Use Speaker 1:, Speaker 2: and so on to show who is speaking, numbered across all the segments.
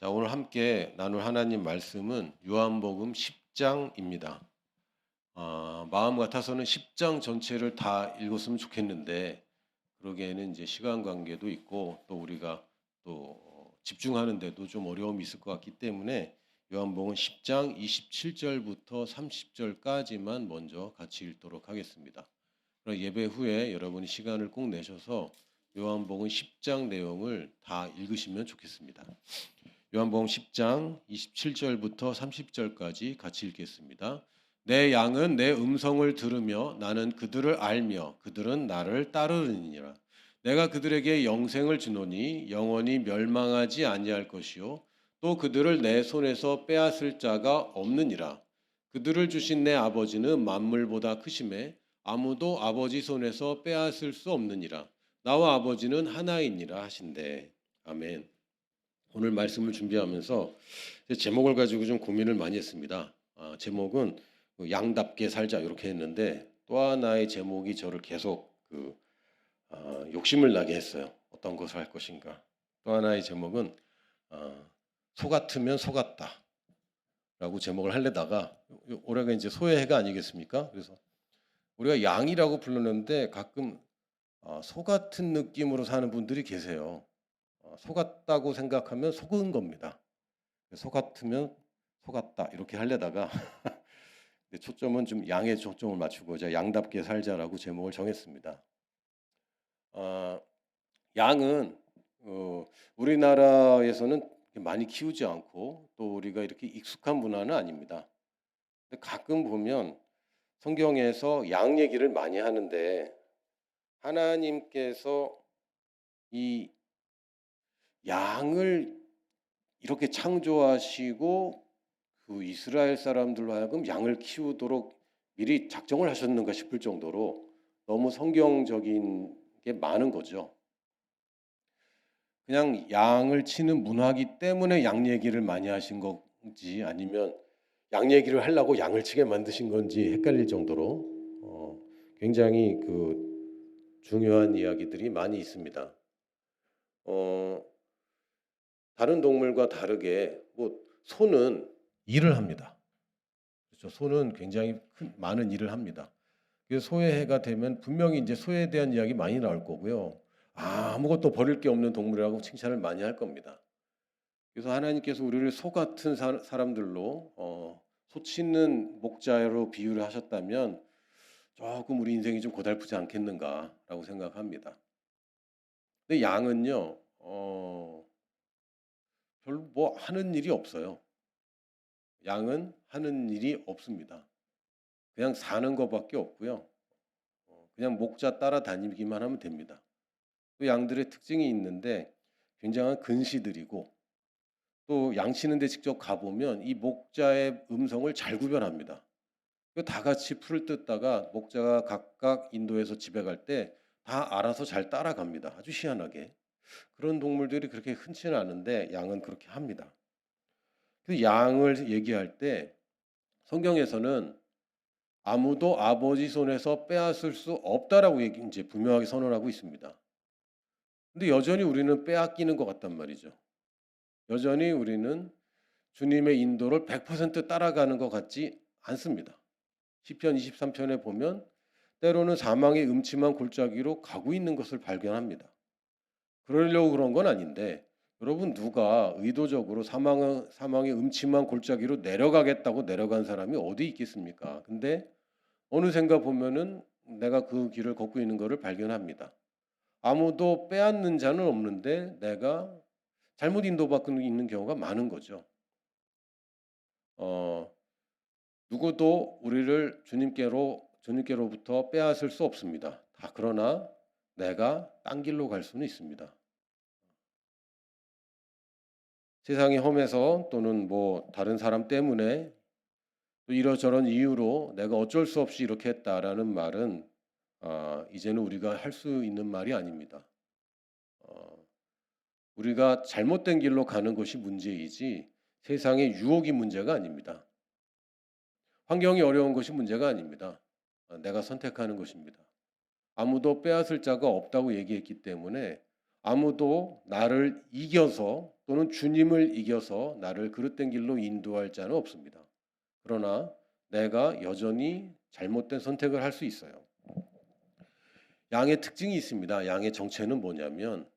Speaker 1: 자, 오늘 함께 나눌 하나님 말씀은 요한복음 10장입니다. 마음 같아서는 10장 전체를 다 읽었으면 좋겠는데 그러기에는 이제 시간 관계도 있고 또 우리가 또 집중하는데도 좀 어려움이 있을 것 같기 때문에 요한복음 10장 27절부터 30절까지만 먼저 같이 읽도록 하겠습니다. 그럼 예배 후에 여러분이 시간을 꼭 내셔서 요한복음 10장 내용을 다 읽으시면 좋겠습니다. 요한복음 10장 27절부터 30절까지 같이 읽겠습니다. 내 양은 내 음성을 들으며 나는 그들을 알며 그들은 나를 따르느니라. 내가 그들에게 영생을 주노니 영원히 멸망하지 아니할 것이요 또 그들을 내 손에서 빼앗을 자가 없느니라. 그들을 주신 내 아버지는 만물보다 크심에 아무도 아버지 손에서 빼앗을 수 없느니라. 나와 아버지는 하나이니라 하신대. 아멘. 오늘 말씀을 준비하면서 제목을 가지고 좀 고민을 많이 했습니다. 제목은 양답게 살자 이렇게 했는데 또 하나의 제목이 저를 계속 욕심을 나게 했어요. 어떤 것을 할 것인가. 또 하나의 제목은 소 같으면 속았다라고 제목을 하려다가 올해가 이제 소의 해가 아니겠습니까? 그래서 우리가 양이라고 불렀는데 가끔 소 같은 느낌으로 사는 분들이 계세요. 속았다고 생각하면 속은 겁니다. 속았으면 속았다 이렇게 하려다가 초점은 좀 양에 초점을 맞추고자 양답게 살자라고 제목을 정했습니다. 양은 우리나라에서는 많이 키우지 않고 또 우리가 이렇게 익숙한 문화는 아닙니다. 가끔 보면 성경에서 양 얘기를 많이 하는데 하나님께서 이 양을 이렇게 창조하시고 그 이스라엘 사람들로 하여금 양을 키우도록 미리 작정을 하셨는가 싶을 정도로 너무 성경적인 게 많은 거죠. 그냥 양을 치는 문화기 때문에 양 얘기를 많이 하신 건지 아니면 양 얘기를 하려고 양을 치게 만드신 건지 헷갈릴 정도로 굉장히 중요한 이야기들이 많이 있습니다. 어, 다른 동물과 다르게 소는 일을 합니다. 그렇죠. 소는 굉장히 많은 일을 합니다. 그래서 소의 해가 되면 분명히 이제 소에 대한 이야기 많이 나올 거고요. 아무것도 버릴 게 없는 동물이라고 칭찬을 많이 할 겁니다. 그래서 하나님께서 우리를 소 같은 사람들로 소 치는 목자로 비유를 하셨다면 조금 우리 인생이 좀 고달프지 않겠는가라고 생각합니다. 근데 양은요, 별로 뭐 하는 일이 없어요. 양은 하는 일이 없습니다. 그냥 사는 것밖에 없고요. 그냥 목자 따라다니기만 하면 됩니다. 또 양들의 특징이 있는데 굉장한 근시들이고 또 양치는 데 직접 가보면 이 목자의 음성을 잘 구별합니다. 다 같이 풀을 뜯다가 목자가 각각 인도에서 집에 갈 때 다 알아서 잘 따라갑니다. 아주 희한하게. 그런 동물들이 그렇게 흔치는 않은데 양은 그렇게 합니다. 그 양을 얘기할 때 성경에서는 아무도 아버지 손에서 빼앗을 수 없다라고 이제 분명하게 선언하고 있습니다. 근데 여전히 우리는 빼앗기는 것 같단 말이죠. 여전히 우리는 주님의 인도를 100% 따라가는 것 같지 않습니다. 시편 23편에 보면 때로는 사망의 음침한 골짜기로 가고 있는 것을 발견합니다. 그러려고 그런 건 아닌데 여러분 누가 의도적으로 사망의 음침한 골짜기로 내려가겠다고 내려간 사람이 어디 있겠습니까? 근데 어느샌가 보면은 내가 그 길을 걷고 있는 것을 발견합니다. 아무도 빼앗는 자는 없는데 내가 잘못 인도받고 있는 경우가 많은 거죠. 어, 누구도 우리를 주님께로부터 빼앗을 수 없습니다. 그러나 내가 딴 길로 갈 수는 있습니다. 세상이 험해서 또는 다른 사람 때문에 또 이러저런 이유로 내가 어쩔 수 없이 이렇게 했다라는 말은 이제는 우리가 할 수 있는 말이 아닙니다. 어, 우리가 잘못된 길로 가는 것이 문제이지 세상의 유혹이 문제가 아닙니다. 환경이 어려운 것이 문제가 아닙니다. 내가 선택하는 것입니다. 아무도 빼앗을 자가 없다고 얘기했기 때문에 아무도 나를 이겨서 또는 주님을 이겨서 나를 그릇된 길로 인도할 자는 없습니다. 그러나 내가 여전히 잘못된 선택을 할 수 있어요. 양의 특징이 있습니다. 양의 정체는 뭐냐면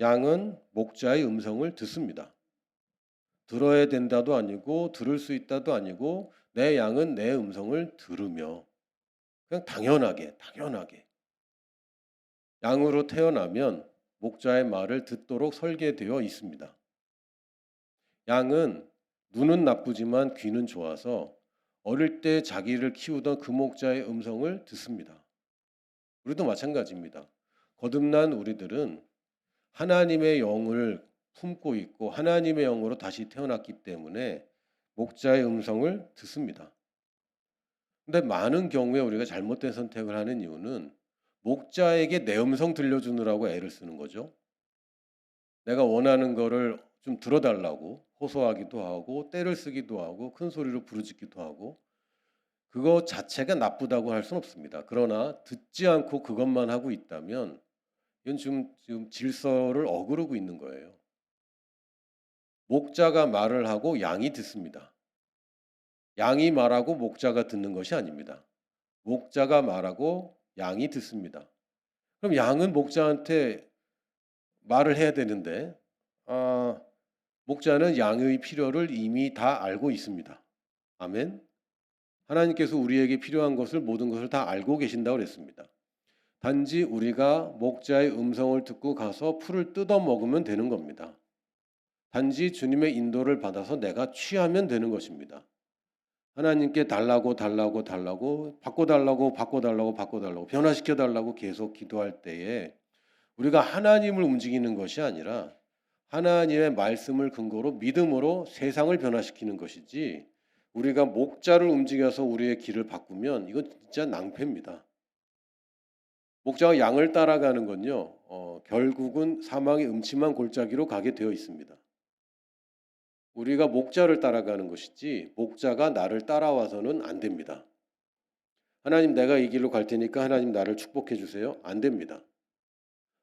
Speaker 1: 양은 목자의 음성을 듣습니다. 들어야 된다도 아니고 들을 수 있다도 아니고 내 양은 내 음성을 들으며 그냥 당연하게 양으로 태어나면 목자의 말을 듣도록 설계되어 있습니다. 양은 눈은 나쁘지만 귀는 좋아서 어릴 때 자기를 키우던 그 목자의 음성을 듣습니다. 우리도 마찬가지입니다. 거듭난 우리들은 하나님의 영을 품고 있고 하나님의 영으로 다시 태어났기 때문에 목자의 음성을 듣습니다. 근데 많은 경우에 우리가 잘못된 선택을 하는 이유는 목자에게 내 음성 들려주느라고 애를 쓰는 거죠. 내가 원하는 거를 좀 들어달라고 호소하기도 하고 때를 쓰기도 하고 큰 소리로 부르짖기도 하고 그거 자체가 나쁘다고 할 수는 없습니다. 그러나 듣지 않고 그것만 하고 있다면 이건 지금 질서를 어그르고 있는 거예요. 목자가 말을 하고 양이 듣습니다. 양이 말하고 목자가 듣는 것이 아닙니다. 목자가 말하고 양이 듣습니다. 그럼 양은 목자한테 말을 해야 되는데 아, 목자는 양의 필요를 이미 다 알고 있습니다. 아멘. 하나님께서 우리에게 필요한 것을 모든 것을 다 알고 계신다고 그랬습니다. 단지 우리가 목자의 음성을 듣고 가서 풀을 뜯어 먹으면 되는 겁니다. 단지 주님의 인도를 받아서 내가 취하면 되는 것입니다. 하나님께 달라고 바꿔달라고 변화시켜달라고 계속 기도할 때에 우리가 하나님을 움직이는 것이 아니라 하나님의 말씀을 근거로 믿음으로 세상을 변화시키는 것이지 우리가 목자를 움직여서 우리의 길을 바꾸면 이건 진짜 낭패입니다. 목자가 양을 따라가는 건요. 결국은 사망의 음침한 골짜기로 가게 되어 있습니다. 우리가 목자를 따라가는 것이지 목자가 나를 따라와서는 안 됩니다. 하나님 내가 이 길로 갈 테니까 하나님 나를 축복해 주세요. 안 됩니다.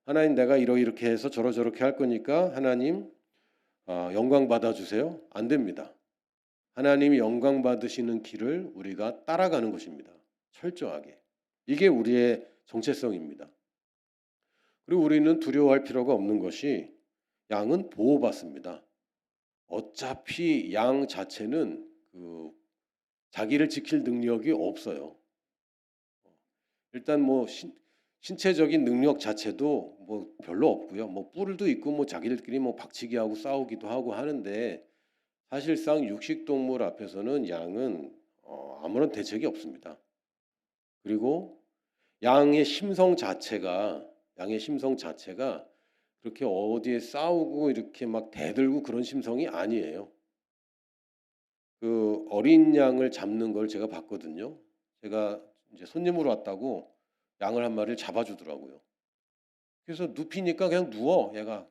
Speaker 1: 하나님 내가 이렇게 해서 저렇게 할 거니까 하나님 영광 받아주세요. 안 됩니다. 하나님이 영광 받으시는 길을 우리가 따라가는 것입니다. 철저하게. 이게 우리의 정체성입니다. 그리고 우리는 두려워할 필요가 없는 것이 양은 보호받습니다. 어차피 양 자체는 자기를 지킬 능력이 없어요. 일단 뭐 신체적인 능력 자체도 뭐 별로 없고요. 뭐 뿔도 있고 뭐 자기들끼리 뭐 박치기 하고 싸우기도 하고 하는데 사실상 육식 동물 앞에서는 양은 아무런 대책이 없습니다. 그리고 양의 심성 자체가 그렇게 어디에 싸우고 이렇게 막 대들고 그런 심성이 아니에요. 그 어린 양을 잡는 걸 제가 봤거든요. 제가 이제 손님으로 왔다고 양을 한 마리를 잡아주더라고요. 그래서 눕히니까 그냥 누워 얘가.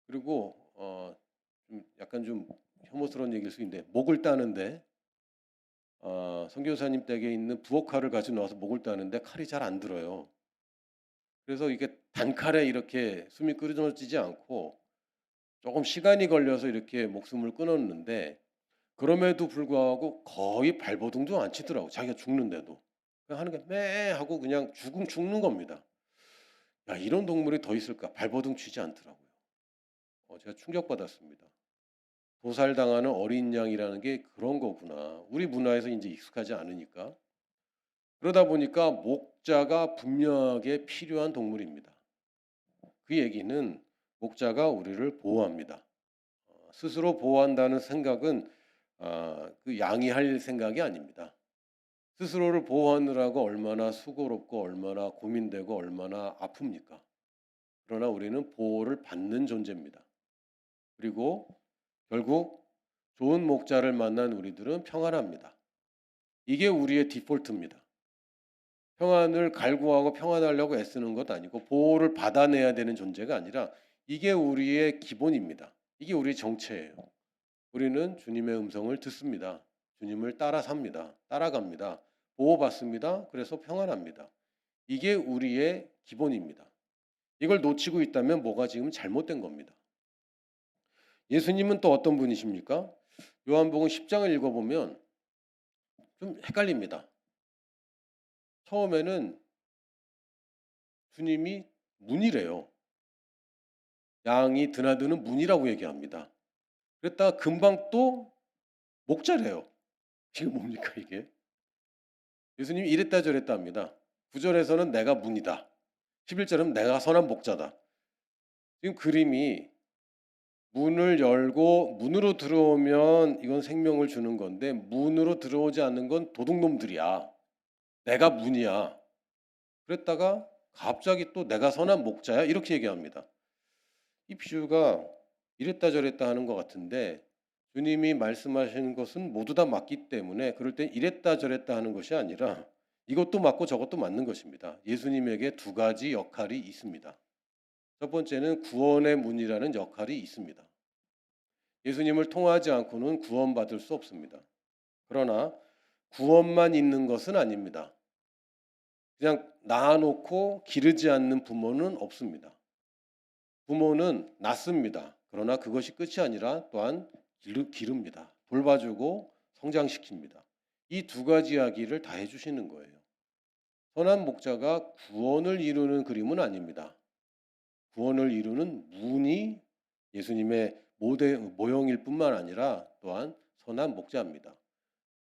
Speaker 1: 그리고 약간 좀 혐오스러운 얘기일 수 있는데 목을 따는데 선교사님 댁에 있는 부엌칼을 가지고 나와서 목을 따는데 칼이 잘 안 들어요. 그래서 이게 단칼에 이렇게 숨이 끊어지지 않고 조금 시간이 걸려서 이렇게 목숨을 끊었는데 그럼에도 불구하고 거의 발버둥도 안 치더라고. 자기가 죽는데도. 그냥 하는 게 매 하고 그냥 죽는 겁니다. 야, 이런 동물이 더 있을까? 발버둥 치지 않더라고요. 제가 충격받았습니다. 도살당하는 어린 양이라는 게 그런 거구나. 우리 문화에서 이제 익숙하지 않으니까. 그러다 보니까 목자가 분명하게 필요한 동물입니다. 그 얘기는 목자가 우리를 보호합니다. 스스로 보호한다는 생각은 그 양이 할 생각이 아닙니다. 스스로를 보호하느라고 얼마나 수고롭고 얼마나 고민되고 얼마나 아픕니까? 그러나 우리는 보호를 받는 존재입니다. 그리고 결국 좋은 목자를 만난 우리들은 평안합니다. 이게 우리의 디폴트입니다. 평안을 갈구하고 평안하려고 애쓰는 것 아니고 보호를 받아내야 되는 존재가 아니라 이게 우리의 기본입니다. 이게 우리의 정체예요. 우리는 주님의 음성을 듣습니다. 주님을 따라 삽니다. 따라갑니다. 보호받습니다. 그래서 평안합니다. 이게 우리의 기본입니다. 이걸 놓치고 있다면 뭐가 지금 잘못된 겁니다. 예수님은 또 어떤 분이십니까? 요한복음 10장을 읽어보면 좀 헷갈립니다. 처음에는 주님이 문이래요. 양이 드나드는 문이라고 얘기합니다. 그랬다가 금방 또 목자래요. 이게 뭡니까 이게? 예수님이 이랬다 저랬다 합니다. 9절에서는 내가 문이다. 11절은 내가 선한 목자다. 지금 그림이 문을 열고 문으로 들어오면 이건 생명을 주는 건데 문으로 들어오지 않는 건 도둑놈들이야. 내가 문이야. 그랬다가 갑자기 또 내가 선한 목자야 이렇게 얘기합니다. 이 비유가 이랬다 저랬다 하는 것 같은데 주님이 말씀하시는 것은 모두 다 맞기 때문에 그럴 땐 이랬다 저랬다 하는 것이 아니라 이것도 맞고 저것도 맞는 것입니다. 예수님에게 두 가지 역할이 있습니다. 첫 번째는 구원의 문이라는 역할이 있습니다. 예수님을 통하지 않고는 구원받을 수 없습니다. 그러나 구원만 있는 것은 아닙니다. 그냥 낳아놓고 기르지 않는 부모는 없습니다. 부모는 낳습니다. 그러나 그것이 끝이 아니라 또한 기릅니다. 돌봐주고 성장시킵니다. 이 두 가지 이야기를 다 해주시는 거예요. 선한 목자가 구원을 이루는 그림은 아닙니다. 구원을 이루는 문이 예수님의 모형일 뿐만 아니라 또한 선한 목자입니다.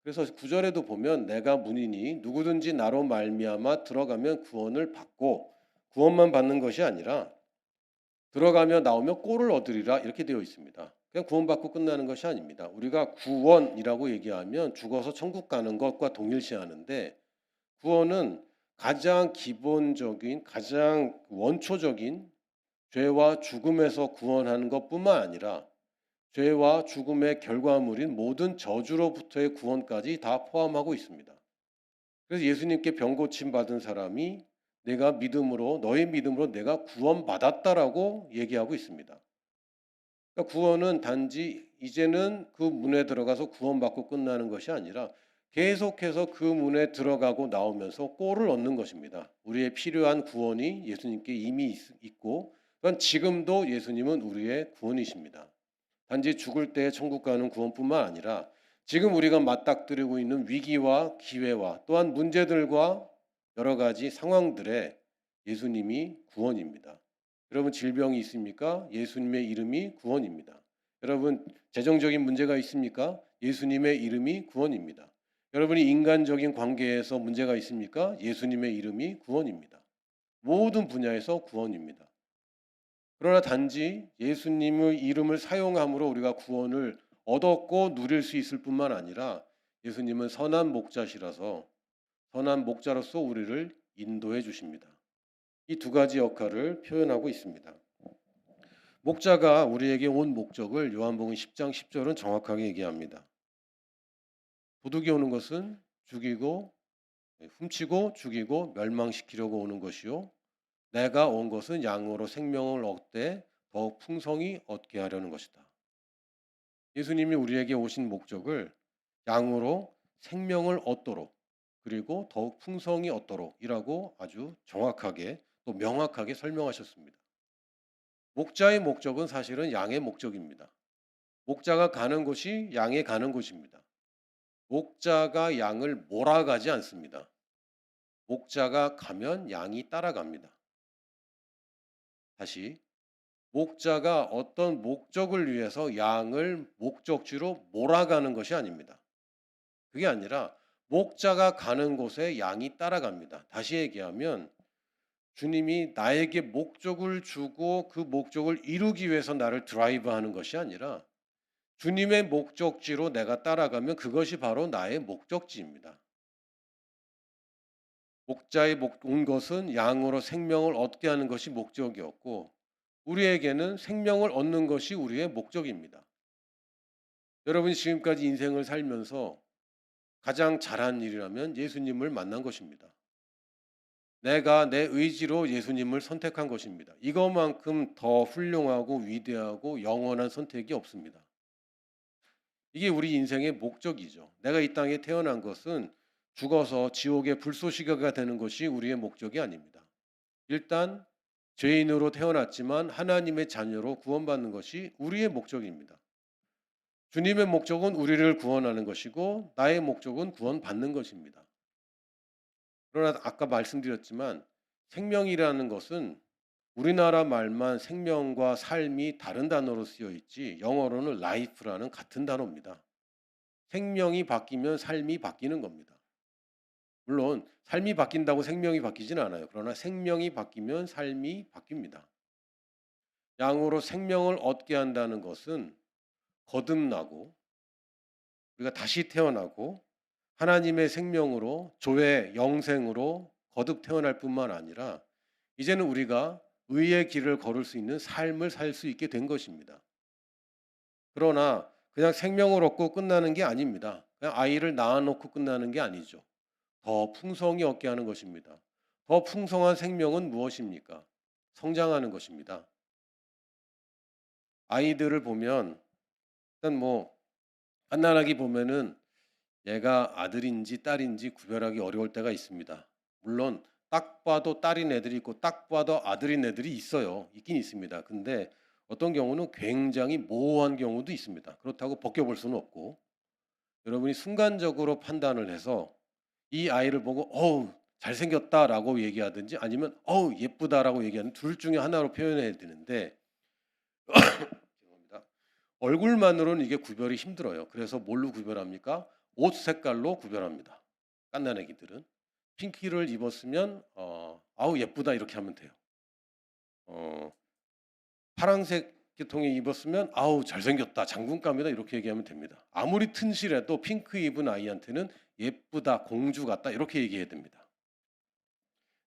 Speaker 1: 그래서 9절에도 보면 내가 문이니 누구든지 나로 말미암아 들어가면 구원을 받고 구원만 받는 것이 아니라 들어가며 나오며 꼴을 얻으리라 이렇게 되어 있습니다. 그냥 구원받고 끝나는 것이 아닙니다. 우리가 구원이라고 얘기하면 죽어서 천국 가는 것과 동일시하는데 구원은 가장 기본적인 가장 원초적인 죄와 죽음에서 구원하는 것뿐만 아니라 죄와 죽음의 결과물인 모든 저주로부터의 구원까지 다 포함하고 있습니다. 그래서 예수님께 병 고침 받은 사람이 내가 믿음으로 너의 믿음으로 내가 구원받았다라고 얘기하고 있습니다. 그러니까 구원은 단지 이제는 그 문에 들어가서 구원받고 끝나는 것이 아니라 계속해서 그 문에 들어가고 나오면서 꼴을 얻는 것입니다. 우리의 필요한 구원이 예수님께 이미 있고 그건 지금도 예수님은 우리의 구원이십니다. 단지 죽을 때 천국 가는 구원뿐만 아니라 지금 우리가 맞닥뜨리고 있는 위기와 기회와 또한 문제들과 여러 가지 상황들에 예수님이 구원입니다. 여러분 질병이 있습니까? 예수님의 이름이 구원입니다. 여러분 재정적인 문제가 있습니까? 예수님의 이름이 구원입니다. 여러분이 인간적인 관계에서 문제가 있습니까? 예수님의 이름이 구원입니다. 모든 분야에서 구원입니다. 그러나 단지 예수님의 이름을 사용함으로 우리가 구원을 얻었고 누릴 수 있을 뿐만 아니라 예수님은 선한 목자시라서 선한 목자로서 우리를 인도해 주십니다. 이 두 가지 역할을 표현하고 있습니다. 목자가 우리에게 온 목적을 요한복음 10장 10절은 정확하게 얘기합니다. 도둑이 오는 것은 죽이고 훔치고 죽이고 멸망시키려고 오는 것이요 내가 온 것은 양으로 생명을 얻되 더욱 풍성히 얻게 하려는 것이다. 예수님이 우리에게 오신 목적을 양으로 생명을 얻도록 그리고 더욱 풍성히 얻도록이라고 아주 정확하게 또 명확하게 설명하셨습니다. 목자의 목적은 사실은 양의 목적입니다. 목자가 가는 곳이 양이 가는 곳입니다. 목자가 양을 몰아가지 않습니다. 목자가 가면 양이 따라갑니다. 다시 목자가 어떤 목적을 위해서 양을 목적지로 몰아가는 것이 아닙니다. 그게 아니라 목자가 가는 곳에 양이 따라갑니다. 다시 얘기하면 주님이 나에게 목적을 주고 그 목적을 이루기 위해서 나를 드라이브하는 것이 아니라 주님의 목적지로 내가 따라가면 그것이 바로 나의 목적지입니다. 목자의 온 것은 양으로 생명을 얻게 하는 것이 목적이었고 우리에게는 생명을 얻는 것이 우리의 목적입니다. 여러분이 지금까지 인생을 살면서 가장 잘한 일이라면 예수님을 만난 것입니다. 내가 내 의지로 예수님을 선택한 것입니다. 이것만큼 더 훌륭하고 위대하고 영원한 선택이 없습니다. 이게 우리 인생의 목적이죠. 내가 이 땅에 태어난 것은 죽어서 지옥의 불쏘시개가 되는 것이 우리의 목적이 아닙니다. 일단 죄인으로 태어났지만 하나님의 자녀로 구원받는 것이 우리의 목적입니다. 주님의 목적은 우리를 구원하는 것이고 나의 목적은 구원받는 것입니다. 그러나 아까 말씀드렸지만 생명이라는 것은 우리나라 말만 생명과 삶이 다른 단어로 쓰여 있지 영어로는 life라는 같은 단어입니다. 생명이 바뀌면 삶이 바뀌는 겁니다. 물론 삶이 바뀐다고 생명이 바뀌진 않아요. 그러나 생명이 바뀌면 삶이 바뀝니다. 양으로 생명을 얻게 한다는 것은 거듭나고 우리가 다시 태어나고 하나님의 생명으로 조회 영생으로 거듭 태어날 뿐만 아니라 이제는 우리가 의의 길을 걸을 수 있는 삶을 살 수 있게 된 것입니다. 그러나 그냥 생명을 얻고 끝나는 게 아닙니다. 그냥 아이를 낳아놓고 끝나는 게 아니죠. 더 풍성히 얻게 하는 것입니다. 더 풍성한 생명은 무엇입니까? 성장하는 것입니다. 아이들을 보면 일단 뭐 갓난아기 보면은 얘가 아들인지 딸인지 구별하기 어려울 때가 있습니다. 물론 딱 봐도 딸인 애들이 있고 딱 봐도 아들인 애들이 있어요. 있긴 있습니다. 근데 어떤 경우는 굉장히 모호한 경우도 있습니다. 그렇다고 벗겨볼 수는 없고 여러분이 순간적으로 판단을 해서 이 아이를 보고 어우 잘생겼다라고 얘기하든지 아니면 어우 예쁘다라고 얘기하는 둘 중에 하나로 표현해야 되는데 죄송합니다. 얼굴만으로는 이게 구별이 힘들어요. 그래서 뭘로 구별합니까? 옷 색깔로 구별합니다. 갓난아기들은 핑크를 입었으면 아우 예쁘다 이렇게 하면 돼요. 어, 파란색 계통에 입었으면 아우 잘생겼다 장군감이다 이렇게 얘기하면 됩니다. 아무리 튼실해도 핑크 입은 아이한테는 예쁘다 공주 같다 이렇게 얘기해야 됩니다.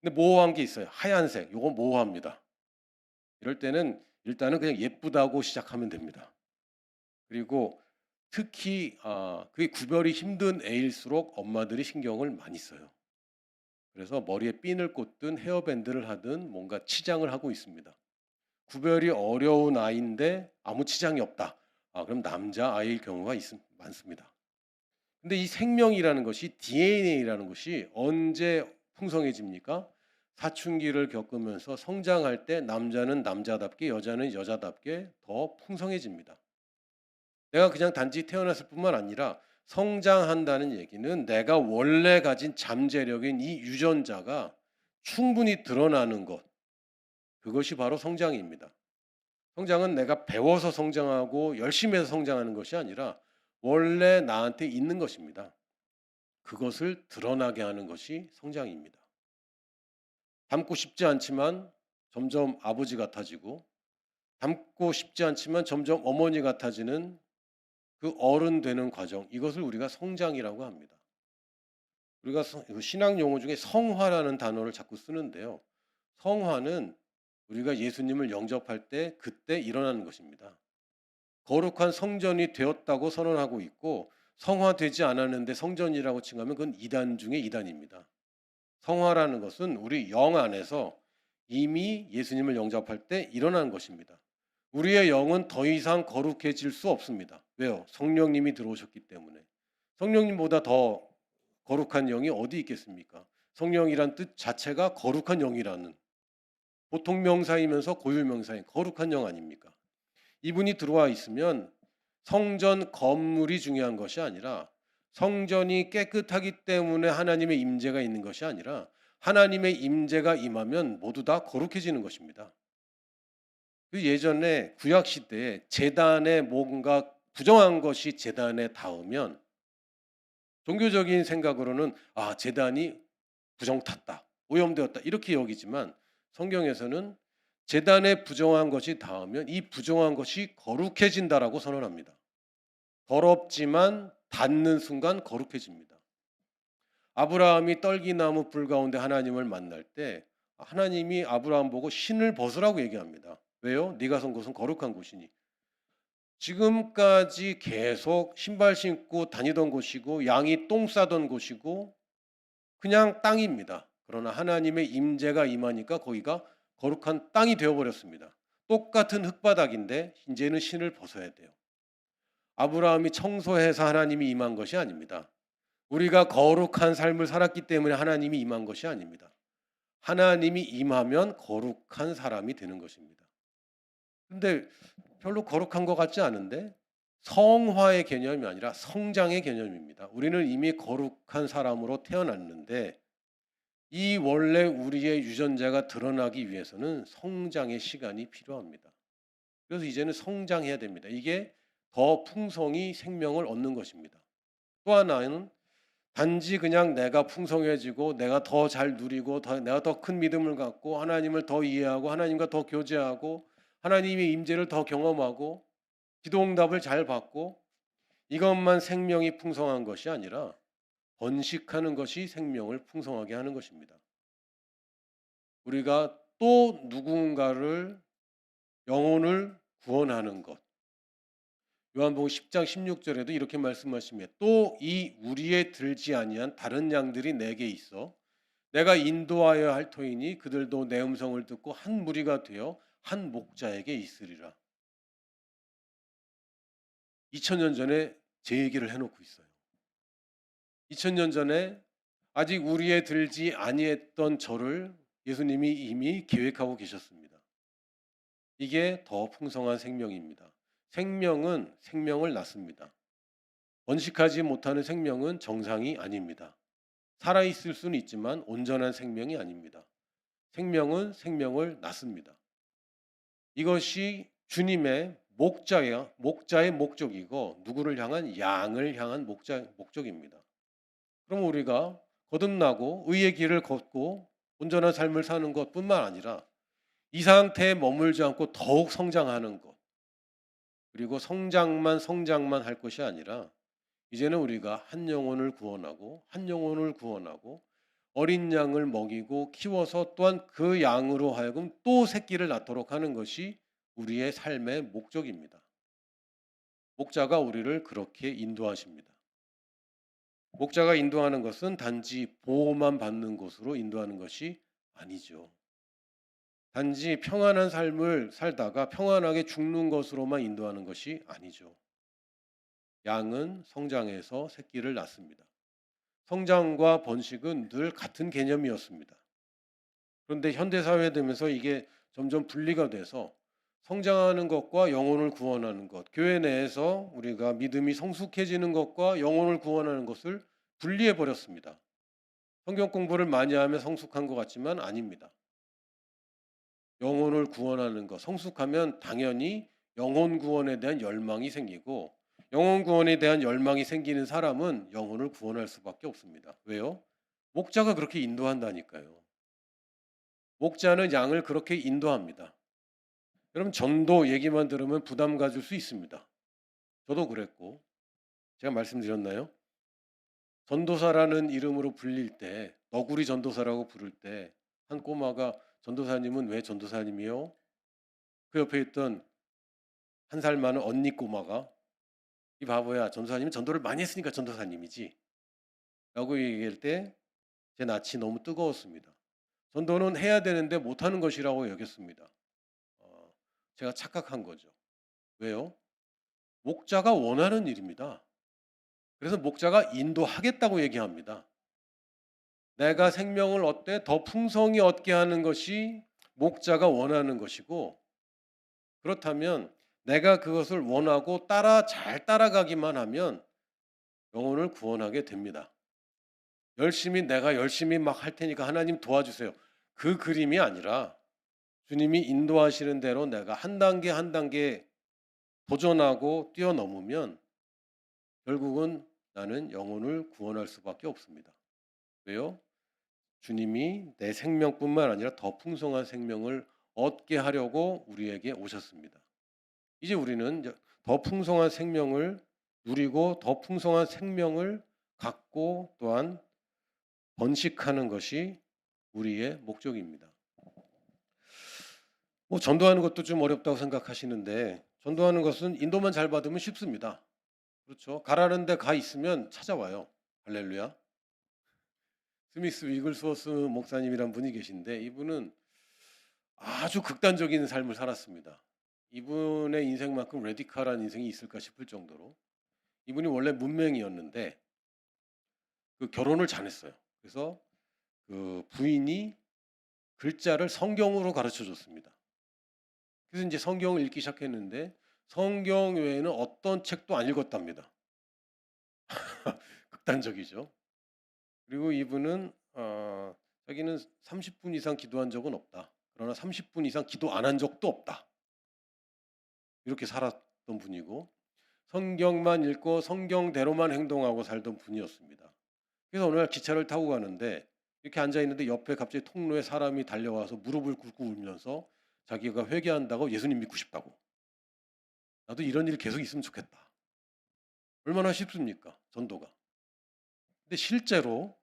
Speaker 1: 근데 모호한 게 있어요. 하얀색 요거 모호합니다. 이럴 때는 일단은 그냥 예쁘다고 시작하면 됩니다. 그리고 특히 그게 구별이 힘든 애일수록 엄마들이 신경을 많이 써요. 그래서 머리에 핀을 꽂든 헤어밴드를 하든 뭔가 치장을 하고 있습니다. 구별이 어려운 아이인데 아무 치장이 없다. 그럼 남자 아이일 경우가 많습니다. 근데 이 생명이라는 것이 DNA라는 것이 언제 풍성해집니까? 사춘기를 겪으면서 성장할 때 남자는 남자답게 여자는 여자답게 더 풍성해집니다. 내가 그냥 단지 태어났을 뿐만 아니라 성장한다는 얘기는 내가 원래 가진 잠재력인 이 유전자가 충분히 드러나는 것. 그것이 바로 성장입니다. 성장은 내가 배워서 성장하고 열심히 해서 성장하는 것이 아니라 원래 나한테 있는 것입니다. 그것을 드러나게 하는 것이 성장입니다. 닮고 싶지 않지만 점점 아버지 같아지고 닮고 싶지 않지만 점점 어머니 같아지는 그 어른 되는 과정 이것을 우리가 성장이라고 합니다. 우리가 신학 용어 중에 성화라는 단어를 자꾸 쓰는데요. 성화는 우리가 예수님을 영접할 때 그때 일어나는 것입니다. 거룩한 성전이 되었다고 선언하고 있고 성화되지 않았는데 성전이라고 칭하면 그건 이단 중에 이단입니다. 성화라는 것은 우리 영 안에서 이미 예수님을 영접할 때 일어나는 것입니다. 우리의 영은 더 이상 거룩해질 수 없습니다. 왜요? 성령님이 들어오셨기 때문에. 성령님보다 더 거룩한 영이 어디 있겠습니까? 성령이란 뜻 자체가 거룩한 영이라는 보통 명사이면서 고유 명사인 거룩한 영 아닙니까? 이분이 들어와 있으면 성전 건물이 중요한 것이 아니라 성전이 깨끗하기 때문에 하나님의 임재가 있는 것이 아니라 하나님의 임재가 임하면 모두 다 거룩해지는 것입니다. 그 예전에 구약 시대에 제단에 뭔가 부정한 것이 제단에 닿으면 종교적인 생각으로는 제단이 부정탔다, 오염되었다 이렇게 여기지만 성경에서는 제단에 부정한 것이 닿으면 이 부정한 것이 거룩해진다라고 선언합니다. 더럽지만 닿는 순간 거룩해집니다. 아브라함이 떨기나무 불 가운데 하나님을 만날 때 하나님이 아브라함 보고 신을 벗으라고 얘기합니다. 왜요? 네가 선 곳은 거룩한 곳이니. 지금까지 계속 신발 신고 다니던 곳이고 양이 똥 싸던 곳이고 그냥 땅입니다. 그러나 하나님의 임재가 임하니까 거기가 거룩한 땅이 되어버렸습니다. 똑같은 흙바닥인데 이제는 신을 벗어야 돼요. 아브라함이 청소해서 하나님이 임한 것이 아닙니다. 우리가 거룩한 삶을 살았기 때문에 하나님이 임한 것이 아닙니다. 하나님이 임하면 거룩한 사람이 되는 것입니다. 근데 별로 거룩한 것 같지 않은데 성화의 개념이 아니라 성장의 개념입니다. 우리는 이미 거룩한 사람으로 태어났는데 이 원래 우리의 유전자가 드러나기 위해서는 성장의 시간이 필요합니다. 그래서 이제는 성장해야 됩니다. 이게 더 풍성히 생명을 얻는 것입니다. 또 하나는 단지 그냥 내가 풍성해지고 내가 더 잘 누리고 내가 더 큰 믿음을 갖고 하나님을 더 이해하고 하나님과 더 교제하고 하나님의 임재를 더 경험하고 기도응답을 잘 받고 이것만 생명이 풍성한 것이 아니라 번식하는 것이 생명을 풍성하게 하는 것입니다. 우리가 또 누군가를 영혼을 구원하는 것. 요한복음 10장 16절에도 이렇게 말씀하십니다. 또 이 우리에 들지 아니한 다른 양들이 내게 있어 내가 인도하여 할 터이니 그들도 내 음성을 듣고 한 무리가 되어 한 목자에게 있으리라. 2000년 전에 제 얘기를 해놓고 있어요. 2000년 전에 아직 우리에 들지 아니했던 저를 예수님이 이미 계획하고 계셨습니다. 이게 더 풍성한 생명입니다. 생명은 생명을 낳습니다. 번식하지 못하는 생명은 정상이 아닙니다. 살아있을 수는 있지만 온전한 생명이 아닙니다. 생명은 생명을 낳습니다. 이것이 주님의 목자의 목적이고 누구를 향한 양을 향한 목적입니다. 그럼 우리가 거듭나고 의의 길을 걷고 온전한 삶을 사는 것뿐만 아니라 이 상태에 머물지 않고 더욱 성장하는 것 그리고 성장만 할 것이 아니라 이제는 우리가 한 영혼을 구원하고 어린 양을 먹이고 키워서 또한 그 양으로 하여금 또 새끼를 낳도록 하는 것이 우리의 삶의 목적입니다. 목자가 우리를 그렇게 인도하십니다. 목자가 인도하는 것은 단지 보호만 받는 곳으로 인도하는 것이 아니죠. 단지 평안한 삶을 살다가 평안하게 죽는 것으로만 인도하는 것이 아니죠. 양은 성장해서 새끼를 낳습니다. 성장과 번식은 늘 같은 개념이었습니다. 그런데 현대사회에 되면서 이게 점점 분리가 돼서 성장하는 것과 영혼을 구원하는 것, 교회 내에서 우리가 믿음이 성숙해지는 것과 영혼을 구원하는 것을 분리해 버렸습니다. 성경 공부를 많이 하면 성숙한 것 같지만 아닙니다. 영혼을 구원하는 것, 성숙하면 당연히 영혼 구원에 대한 열망이 생기고 영혼 구원에 대한 열망이 생기는 사람은 영혼을 구원할 수밖에 없습니다. 왜요? 목자가 그렇게 인도한다니까요. 목자는 양을 그렇게 인도합니다. 여러분 전도 얘기만 들으면 부담 가질 수 있습니다. 저도 그랬고 제가 말씀드렸나요? 전도사라는 이름으로 불릴 때 너구리 전도사라고 부를 때 한 꼬마가 전도사님은 왜 전도사님이요? 그 옆에 있던 한 살 많은 언니 꼬마가 이 바보야 전도사님은 전도를 많이 했으니까 전도사님이지 라고 얘기할 때 제 낯이 너무 뜨거웠습니다. 전도는 해야 되는데 못하는 것이라고 여겼습니다. 제가 착각한 거죠. 왜요? 목자가 원하는 일입니다. 그래서 목자가 인도하겠다고 얘기합니다. 내가 생명을 얻되 더 풍성히 얻게 하는 것이 목자가 원하는 것이고 그렇다면 내가 그것을 원하고 잘 따라가기만 하면 영혼을 구원하게 됩니다. 내가 열심히 막 할 테니까 하나님 도와주세요. 그 그림이 아니라 주님이 인도하시는 대로 내가 한 단계 한 단계 도전하고 뛰어넘으면 결국은 나는 영혼을 구원할 수밖에 없습니다. 왜요? 주님이 내 생명뿐만 아니라 더 풍성한 생명을 얻게 하려고 우리에게 오셨습니다. 이제 우리는 더 풍성한 생명을 누리고 더 풍성한 생명을 갖고 또한 번식하는 것이 우리의 목적입니다. 전도하는 것도 좀 어렵다고 생각하시는데 전도하는 것은 인도만 잘 받으면 쉽습니다. 그렇죠? 가라는 데 가 있으면 찾아와요. 할렐루야. 스미스 위글스워스 목사님이란 분이 계신데 이분은 아주 극단적인 삶을 살았습니다. 이분의 인생만큼 레디컬한 인생이 있을까 싶을 정도로 이분이 원래 문맹이었는데 그 결혼을 잘했어요. 그래서 그 부인이 글자를 성경으로 가르쳐 줬습니다. 그래서 이제 성경을 읽기 시작했는데 성경 외에는 어떤 책도 안 읽었답니다. 극단적이죠. 그리고 이분은 자기는 30분 이상 기도한 적은 없다. 그러나 30분 이상 기도 안 한 적도 없다. 이렇게 살았던 분이고 성경만 읽고 성경대로만 행동하고 살던 분이었습니다. 그래서 어느 날 기차를 타고 가는데 이렇게 앉아 있는데 옆에 갑자기 통로에 사람이 달려와서 무릎을 꿇고 울면서 자기가 회개한다고 예수님 믿고 싶다고. 나도 이런 일이 계속 있으면 좋겠다. 얼마나 쉽습니까? 전도가. 근데 실제로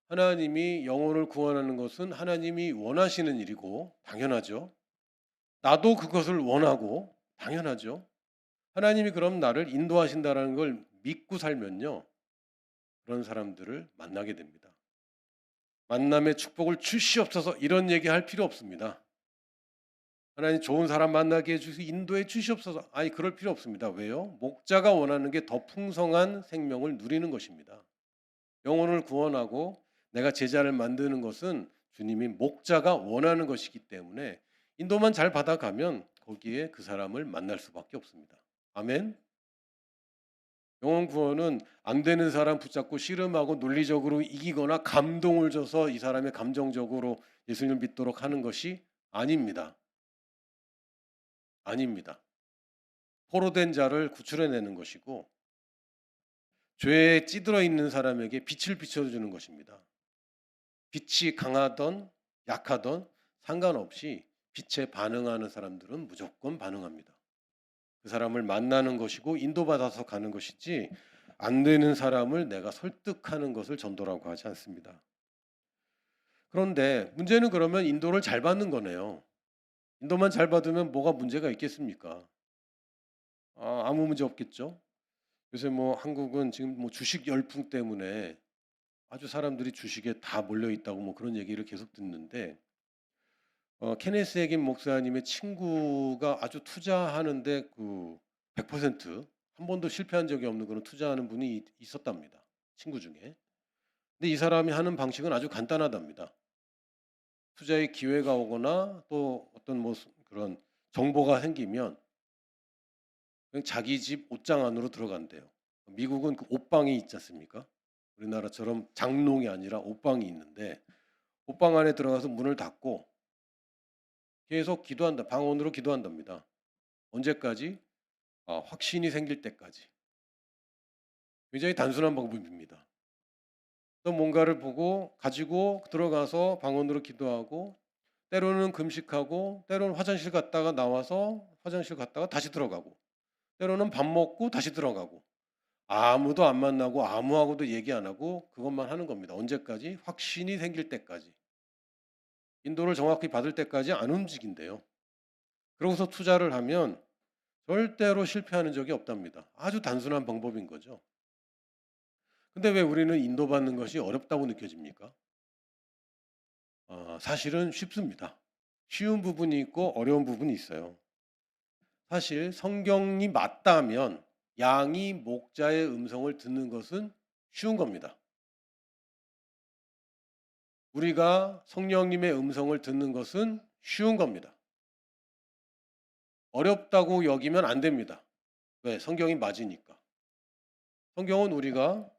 Speaker 1: 하나님이 영혼을 구원하는 것은 하나님이 원하시는 일이고 당연하죠. 나도 그것을 원하고 당연하죠. 하나님이 그럼 나를 인도하신다는 걸 믿고 살면요. 그런 사람들을 만나게 됩니다. 만남의 축복을 주시옵소서 이런 얘기할 필요 없습니다. 하나님 좋은 사람 만나게 해주시 인도해 주시옵소서. 아니 그럴 필요 없습니다. 왜요? 목자가 원하는 게 더 풍성한 생명을 누리는 것입니다. 영혼을 구원하고 내가 제자를 만드는 것은 주님이 목자가 원하는 것이기 때문에 인도만 잘 받아가면 거기에 그 사람을 만날 수밖에 없습니다. 아멘. 영혼 구원은 안 되는 사람 붙잡고 씨름하고 논리적으로 이기거나 감동을 줘서 이 사람의 감정적으로 예수님을 믿도록 하는 것이 아닙니다. 아닙니다. 포로된 자를 구출해내는 것이고 죄에 찌들어 있는 사람에게 빛을 비춰주는 것입니다. 빛이 강하던 약하던 상관없이 빛에 반응하는 사람들은 무조건 반응합니다. 그 사람을 만나는 것이고 인도받아서 가는 것이지 안 되는 사람을 내가 설득하는 것을 전도라고 하지 않습니다. 그런데 문제는 그러면 인도를 잘 받는 거네요. 인도만 잘 받으면 뭐가 문제가 있겠습니까? 아무 문제 없겠죠. 요새 뭐 한국은 지금 뭐 주식 열풍 때문에 아주 사람들이 주식에 다 몰려 있다고 뭐 그런 얘기를 계속 듣는데 케네스 에긴 목사님의 친구가 아주 투자하는데 그 100%한 번도 실패한 적이 없는 그런 투자하는 분이 있었답니다. 친구 중에. 근데 이 사람이 하는 방식은 아주 간단하답니다. 투자의 기회가 오거나 또 어떤 뭐 그런 정보가 생기면 그냥 자기 집 옷장 안으로 들어간대요. 미국은 그 옷방이 있지 않습니까? 우리나라처럼 장롱이 아니라 옷방이 있는데 옷방 안에 들어가서 문을 닫고 계속 기도한다. 방언으로 기도한답니다. 언제까지? 확신이 생길 때까지. 굉장히 단순한 방법입니다. 또 뭔가를 보고 가지고 들어가서 방언으로 기도하고 때로는 금식하고 때로는 화장실 갔다가 나와서 화장실 갔다가 다시 들어가고 때로는 밥 먹고 다시 들어가고 아무도 안 만나고 아무하고도 얘기 안 하고 그것만 하는 겁니다. 언제까지? 확신이 생길 때까지. 인도를 정확히 받을 때까지 안 움직인대요. 그러고서 투자를 하면 절대로 실패하는 적이 없답니다. 아주 단순한 방법인 거죠. 근데 왜 우리는 인도받는 것이 어렵다고 느껴집니까? 사실은 쉽습니다. 쉬운 부분이 있고 어려운 부분이 있어요. 사실 성경이 맞다면 양이 목자의 음성을 듣는 것은 쉬운 겁니다. 우리가 성령님의 음성을 듣는 것은 쉬운 겁니다. 어렵다고 여기면 안 됩니다. 왜? 성경이 맞으니까. 성경은 우리가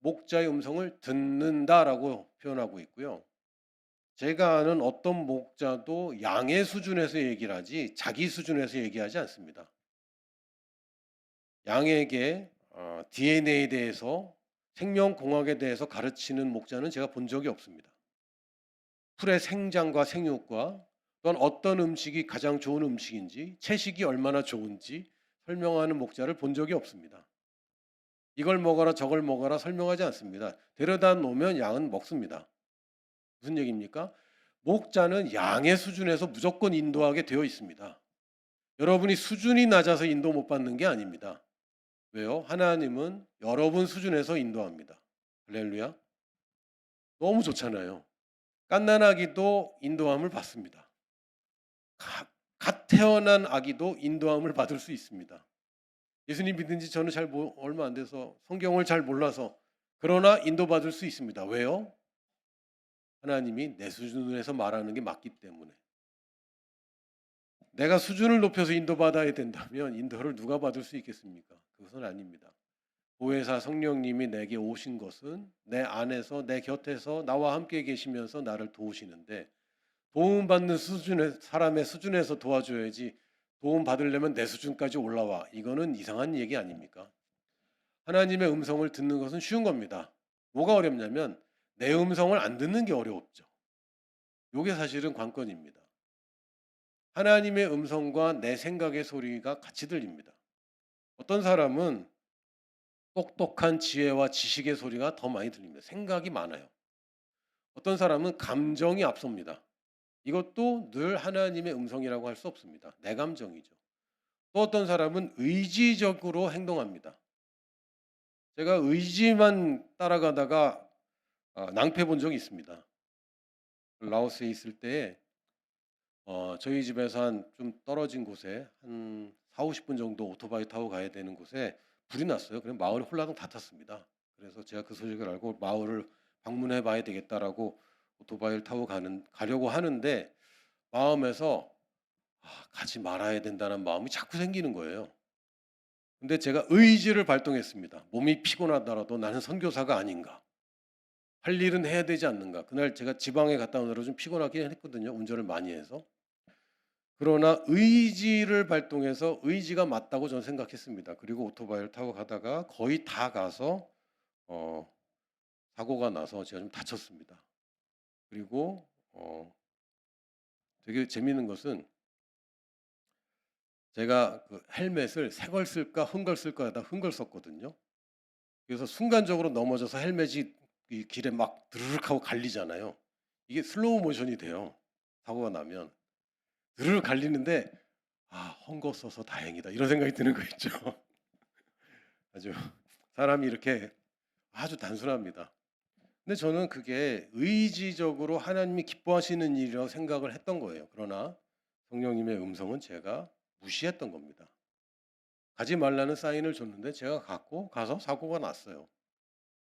Speaker 1: 목자의 음성을 듣는다라고 표현하고 있고요. 제가 아는 어떤 목자도 양의 수준에서 얘기를 하지 자기 수준에서 얘기하지 않습니다. 양에게 DNA에 대해서 생명공학에 대해서 가르치는 목자는 제가 본 적이 없습니다. 풀의 생장과 생육과 또한 어떤 음식이 가장 좋은 음식인지 채식이 얼마나 좋은지 설명하는 목자를 본 적이 없습니다. 이걸 먹어라 저걸 먹어라 설명하지 않습니다. 데려다 놓으면 양은 먹습니다. 무슨 얘기입니까? 목자는 양의 수준에서 무조건 인도하게 되어 있습니다. 여러분이 수준이 낮아서 인도 못 받는 게 아닙니다. 왜요? 하나님은 여러분 수준에서 인도합니다. 할렐루야. 너무 좋잖아요. 갓난아기도 인도함을 받습니다. 갓 태어난 아기도 인도함을 받을 수 있습니다. 예수님 믿은 지 저는 얼마 안 돼서 성경을 잘 몰라서 그러나 인도받을 수 있습니다. 왜요? 하나님이 내 수준에서 말하는 게 맞기 때문에. 내가 수준을 높여서 인도받아야 된다면 인도를 누가 받을 수 있겠습니까? 그것은 아닙니다. 보혜사 성령님이 내게 오신 것은 내 안에서 내 곁에서 나와 함께 계시면서 나를 도우시는데, 도움받는 수준의 사람의 수준에서 도와줘야지, 도움 받으려면 내 수준까지 올라와. 이거는 이상한 얘기 아닙니까? 하나님의 음성을 듣는 것은 쉬운 겁니다. 뭐가 어렵냐면 내 음성을 안 듣는 게 어렵죠. 이게 사실은 관건입니다. 하나님의 음성과 내 생각의 소리가 같이 들립니다. 어떤 사람은 똑똑한 지혜와 지식의 소리가 더 많이 들립니다. 생각이 많아요. 어떤 사람은 감정이 앞섭니다. 이것도 늘 하나님의 음성이라고 할 수 없습니다. 내 감정이죠. 또 어떤 사람은 의지적으로 행동합니다. 제가 의지만 따라가다가 낭패 본 적이 있습니다. 라오스에 있을 때 저희 집에서 한 좀 떨어진 곳에 한 4-50분 정도 오토바이 타고 가야 되는 곳에 불이 났어요. 그럼 마을이 홀라당 다 탔습니다. 그래서 제가 그 소식을 알고 마을을 방문해 봐야 되겠다라고 오토바이를 타고 가려고 하는데, 마음에서 가지 말아야 된다는 마음이 자꾸 생기는 거예요. 근데 제가 의지를 발동했습니다. 몸이 피곤하더라도 나는 선교사가 아닌가. 할 일은 해야 되지 않는가. 그날 제가 지방에 갔다 오느라 좀 피곤하긴 했거든요. 운전을 많이 해서. 그러나 의지를 발동해서 의지가 맞다고 저는 생각했습니다. 그리고 오토바이를 타고 가다가 거의 다 가서 어, 사고가 나서 제가 좀 다쳤습니다. 그리고 되게 재미있는 것은 제가 그 헬멧을 새 걸 쓸까 흠 걸 쓸까 하다 흠 걸 썼거든요. 그래서 순간적으로 넘어져서 헬멧이 이 길에 막 드르륵 하고 갈리잖아요. 이게 슬로우 모션이 돼요. 사고가 나면. 드르륵 갈리는데 헝거 써서 다행이다. 이런 생각이 드는 거 있죠. 아주 사람이 이렇게 아주 단순합니다. 근데 저는 그게 의지적으로 하나님이 기뻐하시는 일이라고 생각을 했던 거예요. 그러나 성령님의 음성은 제가 무시했던 겁니다. 가지 말라는 사인을 줬는데 제가 가서 사고가 났어요.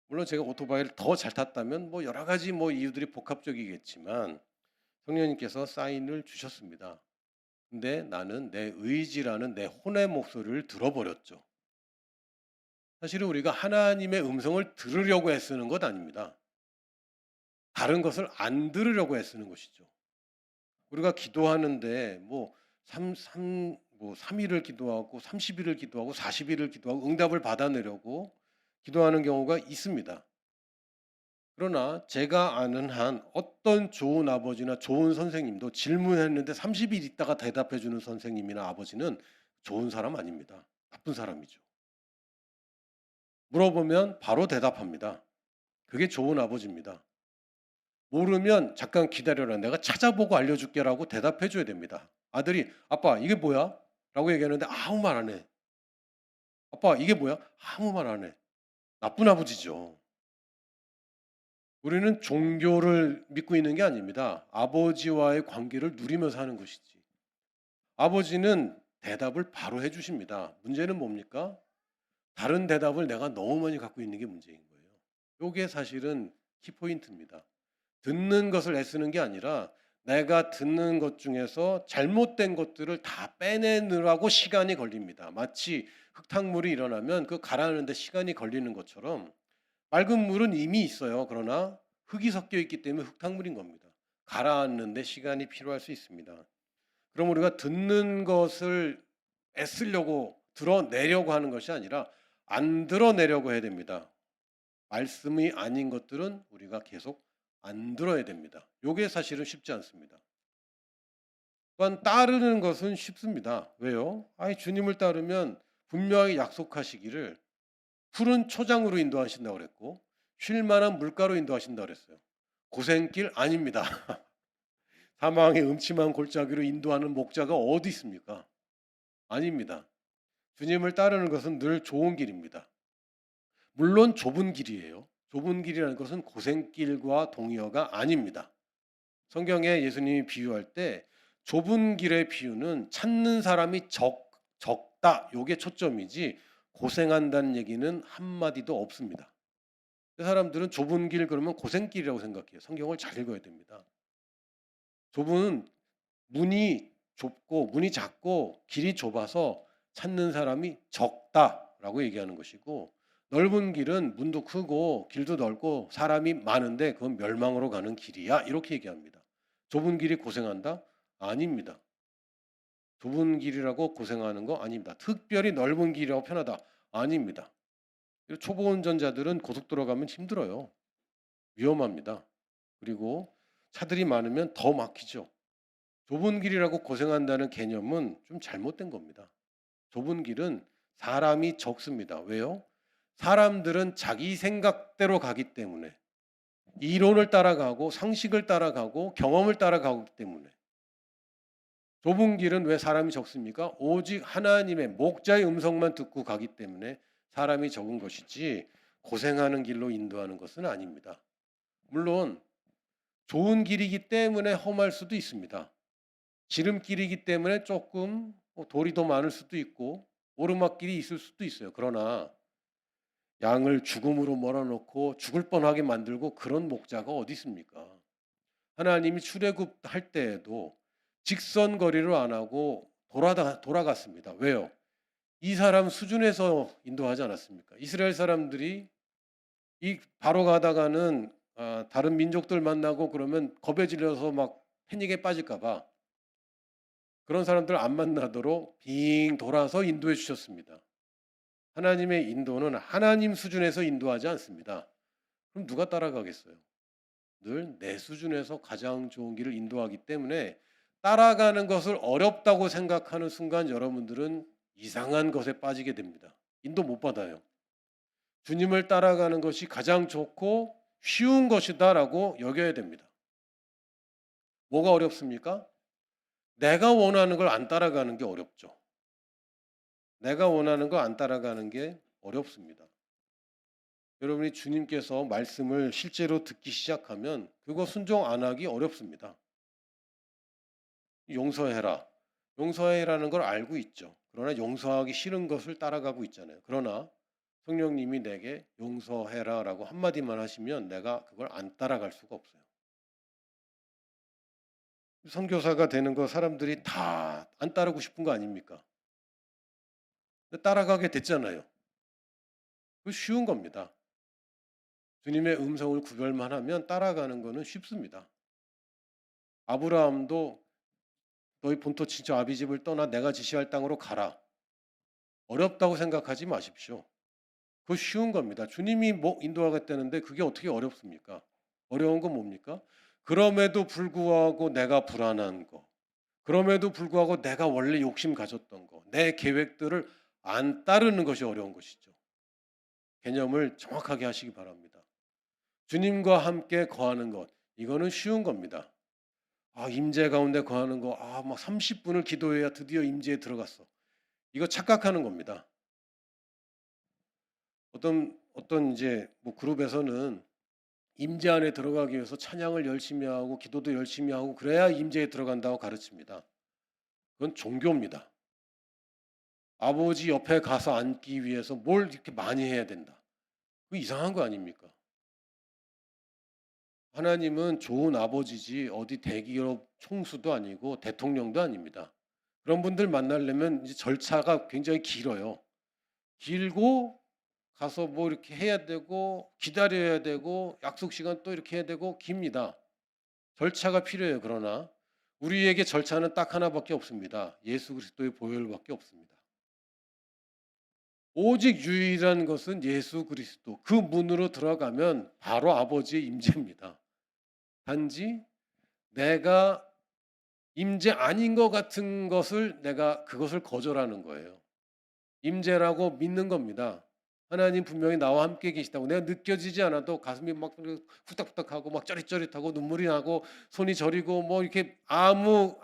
Speaker 1: 물론 제가 오토바이를 더 잘 탔다면 뭐 여러 가지 뭐 이유들이 복합적이겠지만 성령님께서 사인을 주셨습니다. 근데 나는 내 의지라는 내 혼의 목소리를 들어버렸죠. 사실은 우리가 하나님의 음성을 들으려고 애쓰는 것 아닙니다. 다른 것을 안 들으려고 애쓰는 것이죠. 우리가 기도하는데 뭐 3일을 기도하고 30일을 기도하고 40일을 기도하고 응답을 받아내려고 기도하는 경우가 있습니다. 그러나 제가 아는 한 어떤 좋은 아버지나 좋은 선생님도 질문했는데 30일 있다가 대답해 주는 선생님이나 아버지는 좋은 사람 아닙니다. 나쁜 사람이죠. 물어보면 바로 대답합니다. 그게 좋은 아버지입니다. 모르면 잠깐 기다려라. 내가 찾아보고 알려줄게라고 대답해 줘야 됩니다. 아들이 아빠 이게 뭐야? 라고 얘기하는데 아무 말 안 해. 아빠 이게 뭐야? 아무 말 안 해. 나쁜 아버지죠. 우리는 종교를 믿고 있는 게 아닙니다. 아버지와의 관계를 누리면서 하는 것이지. 아버지는 대답을 바로 해주십니다. 문제는 뭡니까? 다른 대답을 내가 너무 많이 갖고 있는 게 문제인 거예요. 이게 사실은 키포인트입니다. 듣는 것을 애쓰는 게 아니라 내가 듣는 것 중에서 잘못된 것들을 다 빼내느라고 시간이 걸립니다. 마치 흙탕물이 일어나면 그 가라앉는데 시간이 걸리는 것처럼 맑은 물은 이미 있어요. 그러나 흙이 섞여 있기 때문에 흙탕물인 겁니다. 가라앉는데 시간이 필요할 수 있습니다. 그럼 우리가 듣는 것을 애쓰려고 드러내려고 하는 것이 아니라 안 드러내려고 해야 됩니다. 말씀이 아닌 것들은 우리가 계속 안 들어야 됩니다. 이게 사실은 쉽지 않습니다. 또한 따르는 것은 쉽습니다. 왜요? 주님을 따르면 분명히 약속하시기를 푸른 초장으로 인도하신다고 그랬고 쉴 만한 물가로 인도하신다고 그랬어요. 고생길 아닙니다. 사망의 음침한 골짜기로 인도하는 목자가 어디 있습니까? 아닙니다. 주님을 따르는 것은 늘 좋은 길입니다. 물론 좁은 길이에요. 좁은 길이라는 것은 고생길과 동의어가 아닙니다. 성경에 예수님이 비유할 때 좁은 길의 비유는 찾는 사람이 적다. 요게 초점이지 고생한다는 얘기는 한마디도 없습니다. 사람들은 좁은 길 그러면 고생길이라고 생각해요. 성경을 잘 읽어야 됩니다. 좁은 문이 좁고 문이 작고 길이 좁아서 찾는 사람이 적다라고 얘기하는 것이고, 넓은 길은 문도 크고 길도 넓고 사람이 많은데 그건 멸망으로 가는 길이야, 이렇게 얘기합니다. 좁은 길이 고생한다? 아닙니다. 좁은 길이라고 고생하는 거 아닙니다. 특별히 넓은 길이라고 편하다? 아닙니다. 초보 운전자들은 고속도로 가면 힘들어요. 위험합니다. 그리고 차들이 많으면 더 막히죠. 좁은 길이라고 고생한다는 개념은 좀 잘못된 겁니다. 좁은 길은 사람이 적습니다. 왜요? 사람들은 자기 생각대로 가기 때문에, 이론을 따라가고 상식을 따라가고 경험을 따라가기 때문에. 좁은 길은 왜 사람이 적습니까? 오직 하나님의 목자의 음성만 듣고 가기 때문에 사람이 적은 것이지, 고생하는 길로 인도하는 것은 아닙니다. 물론 좋은 길이기 때문에 험할 수도 있습니다. 지름길이기 때문에 조금 돌이 더 많을 수도 있고 오르막길이 있을 수도 있어요. 그러나 양을 죽음으로 몰아넣고 죽을 뻔하게 만들고 그런 목자가 어디 있습니까? 하나님이 출애굽할 때에도 직선 거리로 안 하고 돌아갔습니다. 왜요? 이 사람 수준에서 인도하지 않았습니까? 이스라엘 사람들이 이 바로 가다가는 다른 민족들 만나고 그러면 겁에 질려서 막 패닉에 빠질까 봐, 그런 사람들 안 만나도록 빙 돌아서 인도해 주셨습니다. 하나님의 인도는 하나님 수준에서 인도하지 않습니다. 그럼 누가 따라가겠어요? 늘 내 수준에서 가장 좋은 길을 인도하기 때문에 따라가는 것을 어렵다고 생각하는 순간 여러분들은 이상한 것에 빠지게 됩니다. 인도 못 받아요. 주님을 따라가는 것이 가장 좋고 쉬운 것이다라고 여겨야 됩니다. 뭐가 어렵습니까? 내가 원하는 걸 안 따라가는 게 어렵죠. 내가 원하는 거 안 따라가는 게 어렵습니다. 여러분이 주님께서 말씀을 실제로 듣기 시작하면 그거 순종 안 하기 어렵습니다. 용서해라. 용서해라는 걸 알고 있죠. 그러나 용서하기 싫은 것을 따라가고 있잖아요. 그러나 성령님이 내게 용서해라라고 한마디만 하시면 내가 그걸 안 따라갈 수가 없어요. 선교사가 되는 거 사람들이 다 안 따르고 싶은 거 아닙니까? 따라가게 됐잖아요. 그 쉬운 겁니다. 주님의 음성을 구별만 하면 따라가는 거는 쉽습니다. 아브라함도 너희 본토 친척 아비 집을 떠나 내가 지시할 땅으로 가라. 어렵다고 생각하지 마십시오. 그거 쉬운 겁니다. 주님이 인도하겠다는데 그게 어떻게 어렵습니까? 어려운 건 뭡니까? 그럼에도 불구하고 내가 불안한 거, 그럼에도 불구하고 내가 원래 욕심 가졌던 거, 내 계획들을 안 따르는 것이 어려운 것이죠. 개념을 정확하게 하시기 바랍니다. 주님과 함께 거하는 것, 이거는 쉬운 겁니다. 임재 가운데 거하는 거, 막 30분을 기도해야 드디어 임재에 들어갔어. 이거 착각하는 겁니다. 어떤 이제 그룹에서는 임재 안에 들어가기 위해서 찬양을 열심히 하고 기도도 열심히 하고 그래야 임재에 들어간다고 가르칩니다. 그건 종교입니다. 아버지 옆에 가서 앉기 위해서 뭘 이렇게 많이 해야 된다. 그 이상한 거 아닙니까? 하나님은 좋은 아버지지 어디 대기업 총수도 아니고 대통령도 아닙니다. 그런 분들 만나려면 이제 절차가 굉장히 길어요. 길고 가서 뭐 이렇게 해야 되고 기다려야 되고 약속 시간 또 이렇게 해야 되고 깁니다. 절차가 필요해요. 그러나 우리에게 절차는 딱 하나밖에 없습니다. 예수 그리스도의 보혈밖에 없습니다. 오직 유일한 것은 예수 그리스도. 그 문으로 들어가면 바로 아버지의 임재입니다. 단지 내가 임재 아닌 것 같은 것을 내가 그것을 거절하는 거예요. 임재라고 믿는 겁니다. 하나님 분명히 나와 함께 계시다고 내가 느껴지지 않아도 가슴이 막 후딱후딱하고 막 쩌릿쩌릿하고 눈물이 나고 손이 저리고 뭐 이렇게 아무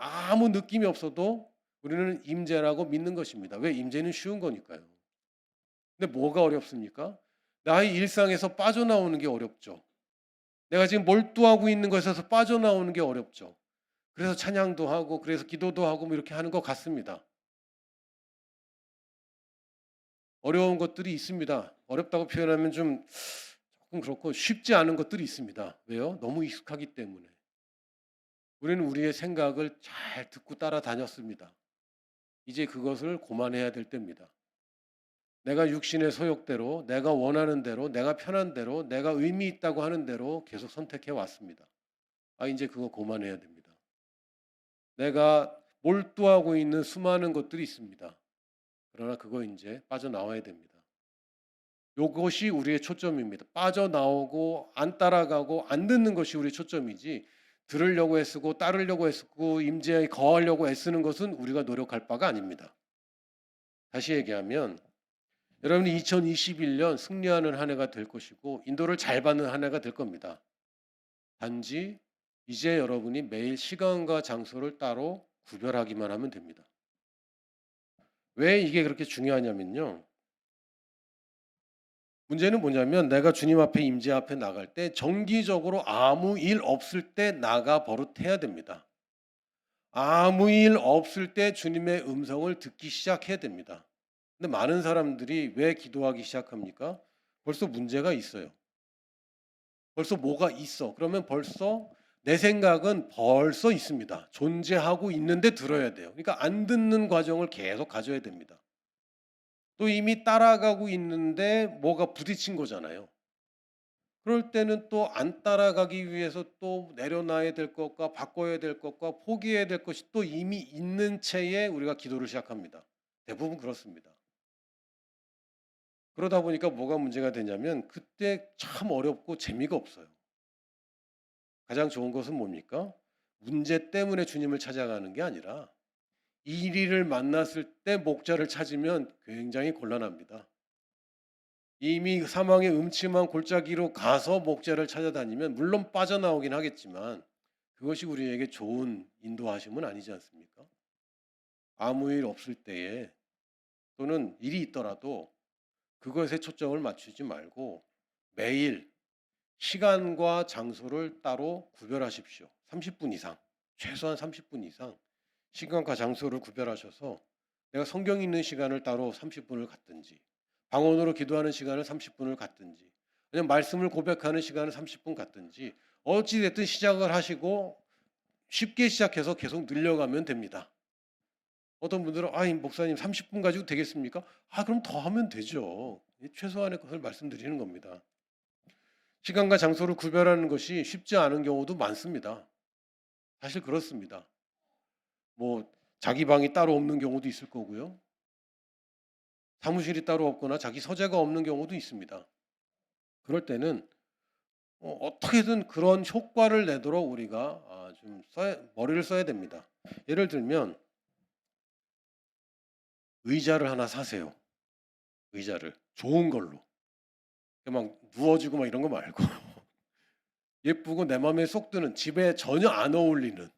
Speaker 1: 느낌이 없어도 우리는 임재라고 믿는 것입니다. 왜? 임재는 쉬운 거니까요. 근데 뭐가 어렵습니까? 나의 일상에서 빠져나오는 게 어렵죠. 내가 지금 몰두하고 있는 것에서 빠져나오는 게 어렵죠. 그래서 찬양도 하고 그래서 기도도 하고 뭐 이렇게 하는 것 같습니다. 어려운 것들이 있습니다. 어렵다고 표현하면 좀 조금 그렇고 쉽지 않은 것들이 있습니다. 왜요? 너무 익숙하기 때문에. 우리는 우리의 생각을 잘 듣고 따라다녔습니다. 이제 그것을 고만해야 될 때입니다. 내가 육신의 소욕대로, 내가 원하는 대로, 내가 편한 대로, 내가 의미 있다고 하는 대로 계속 선택해 왔습니다. 이제 그거 고만해야 됩니다. 내가 몰두하고 있는 수많은 것들이 있습니다. 그러나 그거 이제 빠져나와야 됩니다. 요것이 우리의 초점입니다. 빠져나오고 안 따라가고 안 듣는 것이 우리의 초점이지, 들으려고 애쓰고 따르려고 애쓰고 임재에 거하려고 애쓰는 것은 우리가 노력할 바가 아닙니다. 다시 얘기하면 여러분이 2021년 승리하는 한 해가 될 것이고 인도를 잘 받는 한 해가 될 겁니다. 단지 이제 여러분이 매일 시간과 장소를 따로 구별하기만 하면 됩니다. 왜 이게 그렇게 중요하냐면요. 문제는 뭐냐면 내가 주님 앞에 임재 앞에 나갈 때 정기적으로 아무 일 없을 때 나가 버릇해야 됩니다. 아무 일 없을 때 주님의 음성을 듣기 시작해야 됩니다. 근데 많은 사람들이 왜 기도하기 시작합니까? 벌써 문제가 있어요. 벌써 뭐가 있어. 그러면 벌써 내 생각은 벌써 있습니다. 존재하고 있는데 들어야 돼요. 그러니까 안 듣는 과정을 계속 가져야 됩니다. 또 이미 따라가고 있는데 뭐가 부딪힌 거잖아요. 그럴 때는 또 안 따라가기 위해서 또 내려놔야 될 것과 바꿔야 될 것과 포기해야 될 것이 또 이미 있는 채에 우리가 기도를 시작합니다. 대부분 그렇습니다. 그러다 보니까 뭐가 문제가 되냐면 그때 참 어렵고 재미가 없어요. 가장 좋은 것은 뭡니까? 문제 때문에 주님을 찾아가는 게 아니라 이리를 만났을 때 목자를 찾으면 굉장히 곤란합니다. 이미 사망의 음침한 골짜기로 가서 목자를 찾아다니면 물론 빠져나오긴 하겠지만 그것이 우리에게 좋은 인도하심은 아니지 않습니까? 아무 일 없을 때에 또는 일이 있더라도 그것에 초점을 맞추지 말고 매일 시간과 장소를 따로 구별하십시오. 30분 이상, 최소한 30분 이상 시간과 장소를 구별하셔서 내가 성경 읽는 시간을 따로 30분을 갖든지 방언으로 기도하는 시간을 30분을 갖든지 그냥 말씀을 고백하는 시간을 30분 갖든지 어찌 됐든 시작을 하시고 쉽게 시작해서 계속 늘려가면 됩니다. 어떤 분들은 목사님 30분 가지고 되겠습니까? 그럼 더 하면 되죠. 최소한의 것을 말씀드리는 겁니다. 시간과 장소를 구별하는 것이 쉽지 않은 경우도 많습니다. 사실 그렇습니다. 뭐 자기 방이 따로 없는 경우도 있을 거고요. 사무실이 따로 없거나 자기 서재가 없는 경우도 있습니다. 그럴 때는 어떻게든 그런 효과를 내도록 우리가 좀 머리를 써야 됩니다. 예를 들면 의자를 하나 사세요. 의자를 좋은 걸로. 막 누워지고 막 이런 거 말고 예쁘고 내 마음에 쏙 드는 집에 전혀 안 어울리는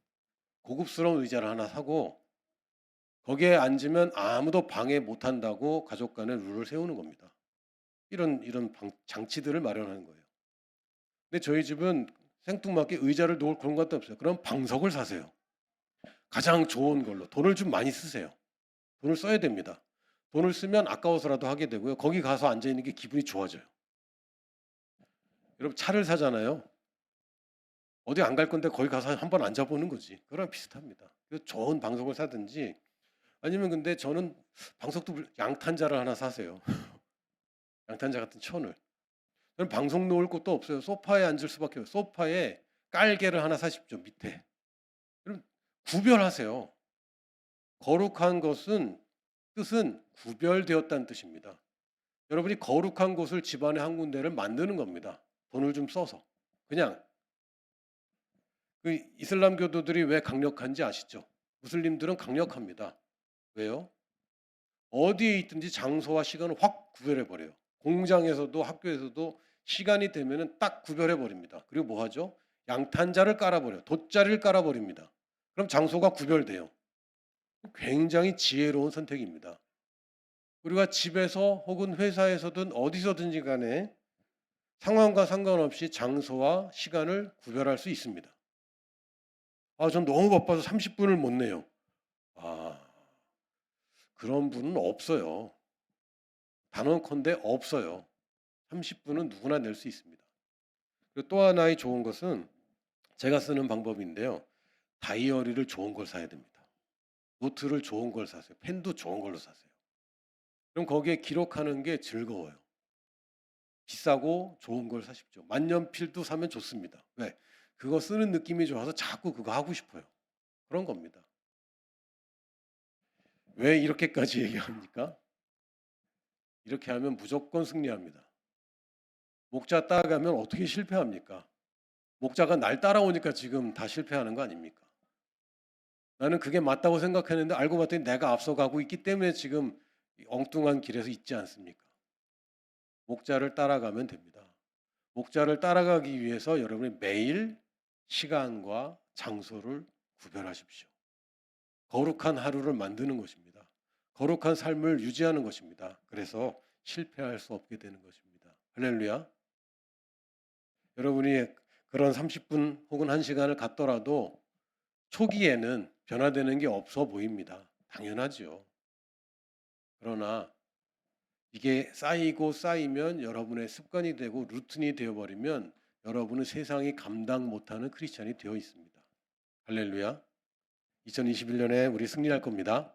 Speaker 1: 고급스러운 의자를 하나 사고 거기에 앉으면 아무도 방해 못한다고 가족 간의 룰을 세우는 겁니다. 이런 장치들을 마련하는 거예요. 근데 저희 집은 생뚱맞게 의자를 놓을 그런 것도 없어요. 그럼 방석을 사세요. 가장 좋은 걸로. 돈을 좀 많이 쓰세요. 돈을 써야 됩니다. 돈을 쓰면 아까워서라도 하게 되고요. 거기 가서 앉아있는 게 기분이 좋아져요. 여러분 차를 사잖아요. 어디 안 갈 건데 거기 가서 한번 앉아보는 거지. 그거랑 비슷합니다. 좋은 방석을 사든지 아니면 근데 저는 방석도 양탄자를 하나 사세요. 양탄자 같은 천을. 저는 방석 놓을 곳도 없어요. 소파에 앉을 수밖에 없어요. 소파에 깔개를 하나 사십시오. 밑에. 그럼 구별하세요. 거룩한 것은 뜻은 구별되었다는 뜻입니다. 여러분이 거룩한 곳을 집안에 한 군데를 만드는 겁니다. 돈을 좀 써서. 그냥 그 이슬람교도들이 왜 강력한지 아시죠? 무슬림들은 강력합니다. 왜요? 어디에 있든지 장소와 시간을 확 구별해 버려요. 공장에서도 학교에서도 시간이 되면은 딱 구별해 버립니다. 그리고 뭐 하죠? 양탄자를 깔아 버려요. 돗자리를 깔아 버립니다. 그럼 장소가 구별돼요. 굉장히 지혜로운 선택입니다. 우리가 집에서 혹은 회사에서든 어디서든지 간에 상황과 상관없이 장소와 시간을 구별할 수 있습니다. 전 너무 바빠서 30분을 못 내요. 그런 분은 없어요. 단언컨대 없어요. 30분은 누구나 낼 수 있습니다. 그리고 또 하나의 좋은 것은 제가 쓰는 방법인데요. 다이어리를 좋은 걸 사야 됩니다. 노트를 좋은 걸 사세요. 펜도 좋은 걸로 사세요. 그럼 거기에 기록하는 게 즐거워요. 비싸고 좋은 걸 사십시오. 만년필도 사면 좋습니다. 왜? 그거 쓰는 느낌이 좋아서 자꾸 그거 하고 싶어요. 그런 겁니다. 왜 이렇게까지 얘기합니까? 이렇게 하면 무조건 승리합니다. 목자 따라가면 어떻게 실패합니까? 목자가 날 따라오니까 지금 다 실패하는 거 아닙니까? 나는 그게 맞다고 생각했는데 알고 봤더니 내가 앞서가고 있기 때문에 지금 엉뚱한 길에서 있지 않습니까? 목자를 따라가면 됩니다. 목자를 따라가기 위해서 여러분이 매일 시간과 장소를 구별하십시오. 거룩한 하루를 만드는 것입니다. 거룩한 삶을 유지하는 것입니다. 그래서 실패할 수 없게 되는 것입니다. 할렐루야. 여러분이 그런 30분 혹은 1시간을 갖더라도 초기에는 변화되는 게 없어 보입니다. 당연하죠. 그러나 이게 쌓이고 쌓이면 여러분의 습관이 되고 루틴이 되어버리면 여러분은 세상이 감당 못하는 크리스찬이 되어 있습니다. 할렐루야. 2021년에 우리 승리할 겁니다.